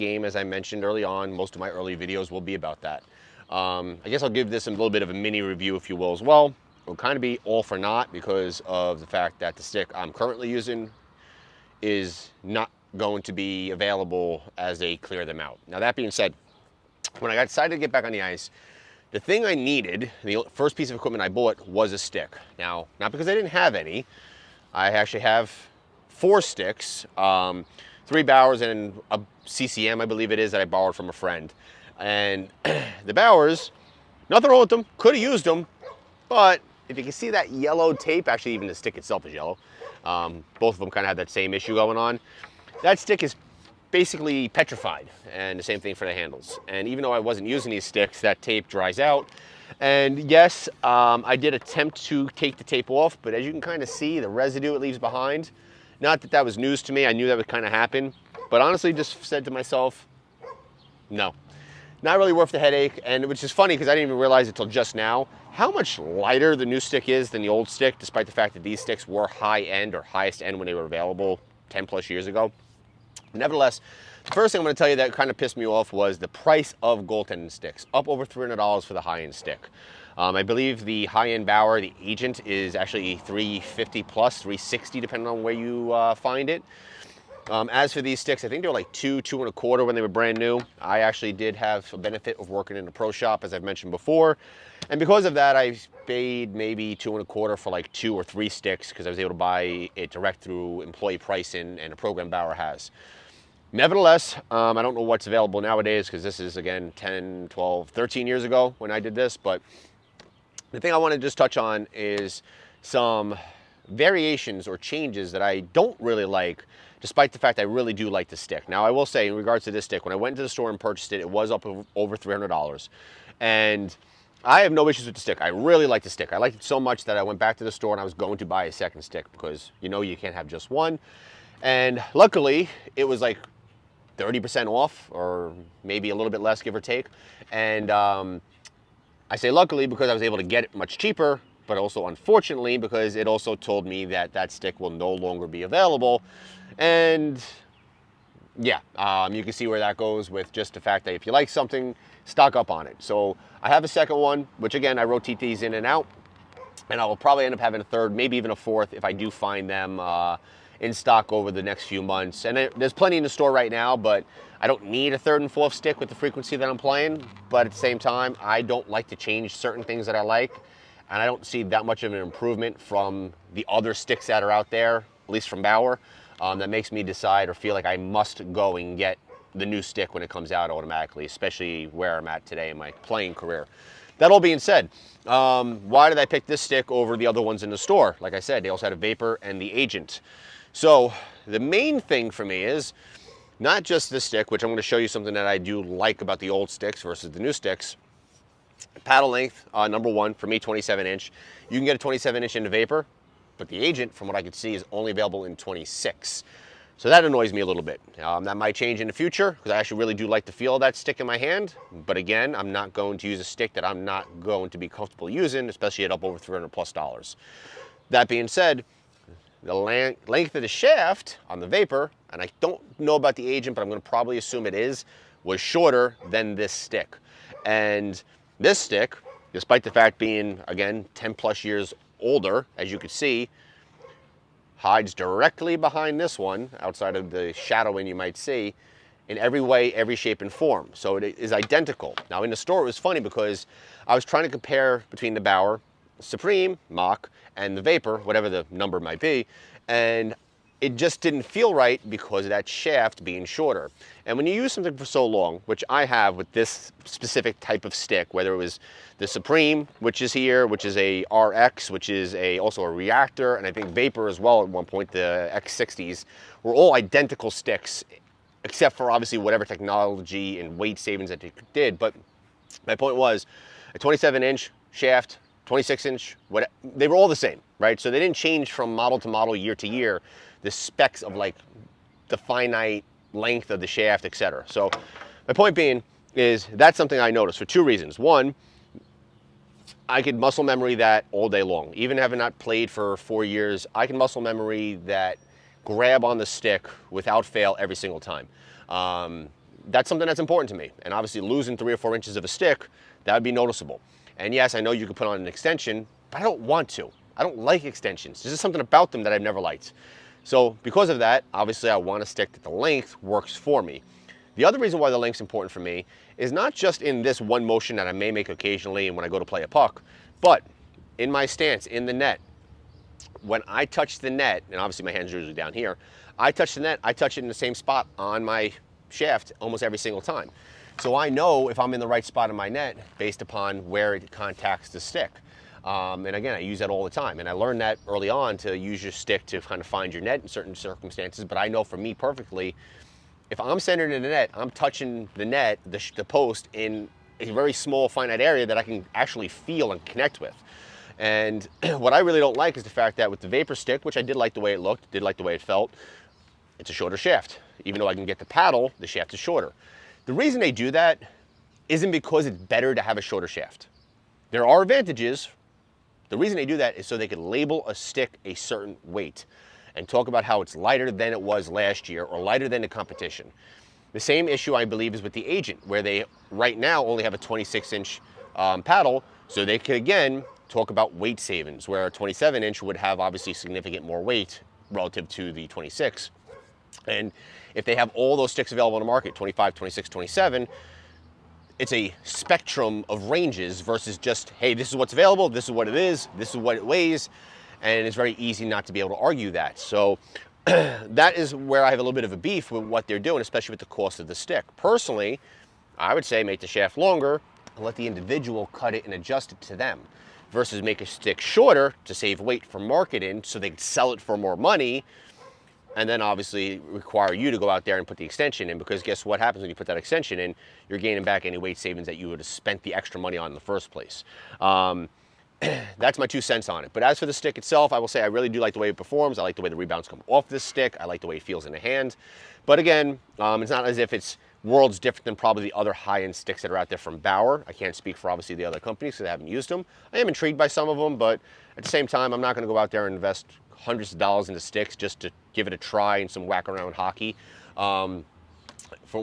game, as I mentioned early on. Most of my early videos will be about that. I guess I'll give this a little bit of a mini review, if you will, as well. It'll kind of be all for naught because of the fact that the stick I'm currently using is not going to be available as they clear them out. Now, that being said, when I decided to get back on the ice, the thing I needed, the first piece of equipment I bought, was a stick. Now, not because I didn't have any. I actually have 4 sticks, 3 Bauers and a CCM, I believe it is, that I borrowed from a friend. And the Bauers, nothing wrong with them, could have used them, but if you can see that yellow tape, actually even the stick itself is yellow, both of them kind of have that same issue going on. That stick is basically petrified, and the same thing for the handles. And even though I wasn't using these sticks, that tape dries out. And yes, I did attempt to take the tape off, but as you can kind of see, the residue it leaves behind, not that that was news to me, I knew that would kind of happen, but honestly just said to myself, no, not really worth the headache. And which is funny because I didn't even realize it till just now how much lighter the new stick is than the old stick, despite the fact that these sticks were high end or highest end when they were available 10 plus years ago. Nevertheless, the first thing I'm going to tell you that kind of pissed me off was the price of goaltending sticks, up over $300 for the high-end stick. I believe the high-end Bauer, the Agent, is actually $350 plus, $360 depending on where you find it. As for these sticks, I think they were like $2, $2.25 when they were brand new. I actually did have a benefit of working in a pro shop, as I've mentioned before. And because of that, I paid maybe $2.25 for like 2 or 3 sticks because I was able to buy it direct through employee pricing and a program Bauer has. Nevertheless, I don't know what's available nowadays because this is, again, 10, 12, 13 years ago when I did this. But the thing I want to just touch on is some variations or changes that I don't really like, despite the fact I really do like the stick. Now, I will say, in regards to this stick, when I went to the store and purchased it, it was up over $300. And I have no issues with the stick. I really like the stick. I liked it so much that I went back to the store and I was going to buy a second stick because, you know, you can't have just one. And luckily, it was like 30% off, or maybe a little bit less, give or take. And I say luckily because I was able to get it much cheaper, but also unfortunately because it also told me that that stick will no longer be available. And yeah, you can see where that goes with just the fact that if you like something, stock up on it. So I have a second one, which again, I rotate these in and out, and I will probably end up having a third, maybe even a fourth if I do find them in stock over the next few months. And there's plenty in the store right now, but I don't need a third and fourth stick with the frequency that I'm playing. But at the same time, I don't like to change certain things that I like, and I don't see that much of an improvement from the other sticks that are out there, at least from Bauer, that makes me decide or feel like I must go and get the new stick when it comes out automatically, especially where I'm at today in my playing career. That all being said, why did I pick this stick over the other ones in the store? Like I said, they also had a Vapor and the Agent. So the main thing for me is not just this stick, which I'm going to show you something that I do like about the old sticks versus the new sticks. Paddle length, number one, for me, 27-inch. You can get a 27-inch in the Vapor, but the Agent, from what I could see, is only available in 26. So that annoys me a little bit. That might change in the future because I actually really do like the feel of that stick in my hand. But again, I'm not going to use a stick that I'm not going to be comfortable using, especially at up over $300 plus. That being said, the length of the shaft on the Vapor, and I don't know about the Agent, but I'm going to probably assume it is, was shorter than this stick. And this stick, despite the fact being, again, 10 plus years older, as you can see, hides directly behind this one, outside of the shadowing you might see, in every way, every shape and form. So it is identical. Now in the store, it was funny because I was trying to compare between the Bauer Supreme Mach and the Vapor, whatever the number might be, and it just didn't feel right because of that shaft being shorter. And when you use something for so long, which I have with this specific type of stick, whether it was the Supreme, which is here, which is a RX, which is also a reactor, and I think Vapor as well at one point, the X60s, were all identical sticks, except for obviously whatever technology and weight savings that they did. But my point was, a 27-inch shaft, 26-inch, they were all the same, right? So they didn't change from model to model, year to year, the specs of like the finite length of the shaft, etc. So my point being is that's something I noticed for 2 reasons. One, I could muscle memory that all day long. Even having not played for 4 years, I can muscle memory that grab on the stick without fail every single time. that's something that's important to me. And obviously losing 3 or 4 inches of a stick, that would be noticeable. And yes, I know you can put on an extension, but I don't want to. I don't like extensions. There's just something about them that I've never liked. So because of that, obviously I want a stick that the length works for me. The other reason why the length's important for me is not just in this one motion that I may make occasionally and when I go to play a puck, but in my stance, in the net. When I touch the net, and obviously my hands are usually down here, I touch the net, I touch it in the same spot on my shaft almost every single time. So I know if I'm in the right spot in my net based upon where it contacts the stick. And again, I use that all the time. And I learned that early on to use your stick to kind of find your net in certain circumstances. But I know for me perfectly, if I'm centered in the net, I'm touching the net, the post, in a very small finite area that I can actually feel and connect with. And what I really don't like is the fact that with the Vapor stick, which I did like the way it looked, did like the way it felt, it's a shorter shaft. Even though I can get the paddle, the shaft is shorter. The reason they do that isn't because it's better to have a shorter shaft. There are advantages. The reason they do that is so they can label a stick a certain weight and talk about how it's lighter than it was last year or lighter than the competition. The same issue, I believe, is with the Agent, where they right now only have a 26-inch paddle, so they could, again, talk about weight savings, where a 27-inch would have obviously significant more weight relative to the 26. And if they have all those sticks available on the market, 25, 26, 27, it's a spectrum of ranges versus just, hey, this is what's available, this is what it is, this is what it weighs, and it's very easy not to be able to argue that. So that is where I have a little bit of a beef with what they're doing, especially with the cost of the stick. Personally, I would say make the shaft longer and let the individual cut it and adjust it to them, versus make a stick shorter to save weight for marketing so they can sell it for more money, and then obviously require you to go out there and put the extension in, because guess what happens when you put that extension in? You're gaining back any weight savings that you would have spent the extra money on in the first place. That's my 2 cents on it. But as for the stick itself, I will say I really do like the way it performs. I like the way the rebounds come off this stick. I like the way it feels in the hand. But again, it's not as if it's worlds different than probably the other high-end sticks that are out there from Bauer. I can't speak for obviously the other companies because I haven't used them. I am intrigued by some of them, but at the same time, I'm not going to go out there and invest hundreds of dollars into sticks just to give it a try and some whack around hockey. When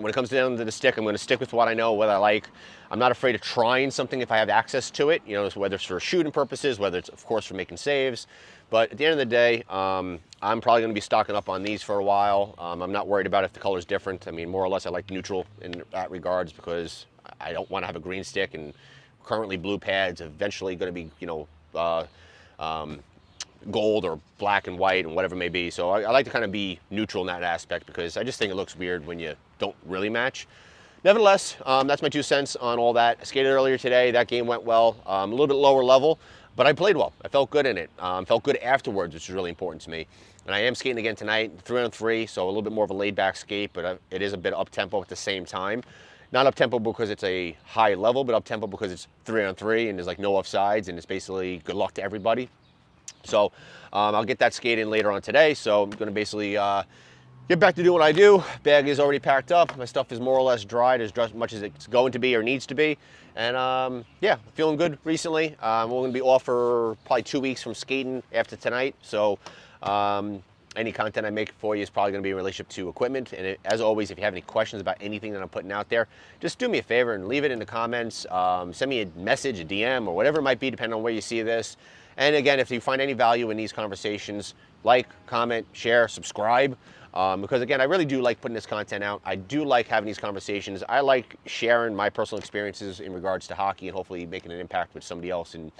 it comes down to the stick, I'm going to stick with what I know, what I like. I'm not afraid of trying something if I have access to it, whether it's for shooting purposes, whether it's, of course, for making saves. But at the end of the day, I'm probably going to be stocking up on these for a while. I'm not worried about if the color's different. I mean, more or less, I like neutral in that regards because I don't want to have a green stick, and currently blue pads, eventually going to be, gold or black and white and whatever it may be. So I like to kind of be neutral in that aspect because I just think it looks weird when you don't really match. Nevertheless, that's my 2 cents on all that. I skated earlier today. That game went well. A little bit lower level, but I played well. I felt good in it. Felt good afterwards, which is really important to me. And I am skating again tonight, 3-on-3, so a little bit more of a laid-back skate, but it is a bit up-tempo at the same time. Not up-tempo because it's a high level, but up-tempo because it's 3-on-3 and there's like no offsides, and it's basically good luck to everybody. So I'll get that skate in later on today. So I'm going to basically get back to doing what I do. Bag is already packed up. My stuff is more or less dried as much as it's going to be or needs to be. And yeah, feeling good recently. We're going to be off for probably 2 weeks from skating after tonight. So any content I make for you is probably going to be in relationship to equipment. And as always, if you have any questions about anything that I'm putting out there, just do me a favor and leave it in the comments. Send me a message, a DM, or whatever it might be, depending on where you see this. And again, if you find any value in these conversations, like, comment, share, subscribe. Because again, I really do like putting this content out. I do like having these conversations. I like sharing my personal experiences in regards to hockey and hopefully making an impact with somebody else and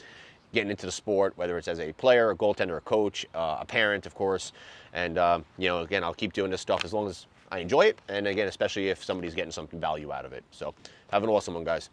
getting into the sport, whether it's as a player, a goaltender, a coach, a parent, of course. And again, I'll keep doing this stuff as long as I enjoy it. And again, especially if somebody's getting some value out of it. So have an awesome one, guys.